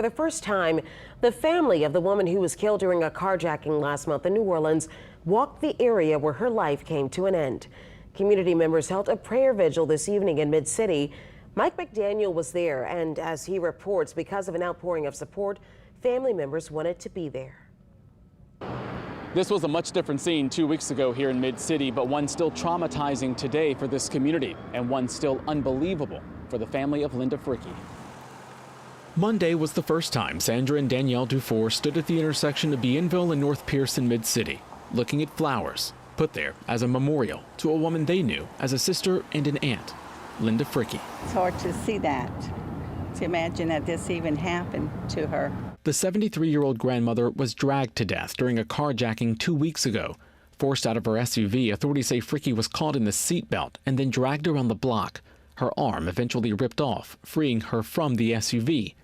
For the first time, the family of the woman who was killed during a carjacking last month in New Orleans walked the area where her life came to an end. Community members held a prayer vigil this evening in Mid-City. Mike McDaniel was there, and as he reports, because of an outpouring of support, family members wanted to be there. This was a much different scene 2 weeks ago here in Mid-City, but one still traumatizing today for this community, and one still unbelievable for the family of Linda Frickey. Monday was the first time Sandra and Danielle Duffourc stood at the intersection of Bienville and North Pierce in Mid-City, looking at flowers put there as a memorial to a woman they knew as a sister and an aunt, Linda Frickey. It's hard to see that, to imagine that this even happened to her. The 73-year-old grandmother was dragged to death during a carjacking 2 weeks ago. Forced out of her SUV, authorities say Frickey was caught in the seatbelt and then dragged around the block. Her arm eventually ripped off, freeing her from the SUV.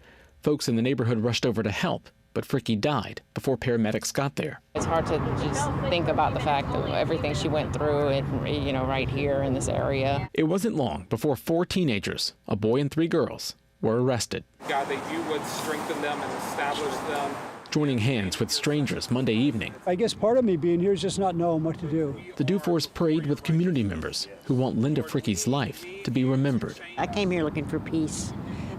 Folks in the neighborhood rushed over to help, but Frickey died before paramedics got there. It's hard to just think about the fact of everything she went through, right here in this area. It wasn't long before 4 teenagers, a boy and 3 girls, were arrested. God, that you would strengthen them and establish them. Joining hands with strangers Monday evening. I guess part of me being here is just not knowing what to do. The Duffourcs prayed with community members who want Linda Frickey's life to be remembered. I came here looking for peace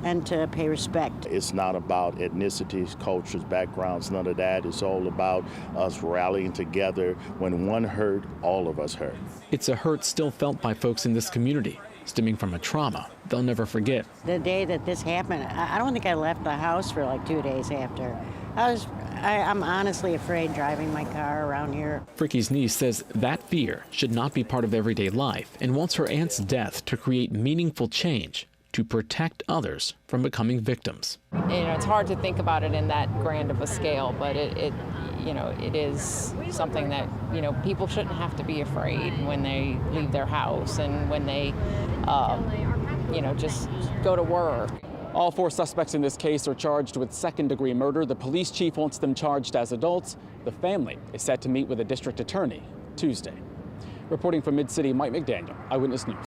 and to pay respect. It's not about ethnicities, cultures, backgrounds, none of that. It's all about us rallying together. When one hurt, all of us hurt. It's a hurt still felt by folks in this community, stemming from a trauma they'll never forget. The day that this happened, I don't think I left the house for like 2 days after. I'm honestly afraid driving my car around here. Frickey's niece says that fear should not be part of everyday life and wants her aunt's death to create meaningful change to protect others from becoming victims. It's hard to think about it in that grand of a scale, but it is something that, people shouldn't have to be afraid when they leave their house and when they, just go to work. All 4 suspects in this case are charged with second-degree murder. The police chief wants them charged as adults. The family is set to meet with a district attorney Tuesday. Reporting from Mid-City, Mike McDaniel, Eyewitness News.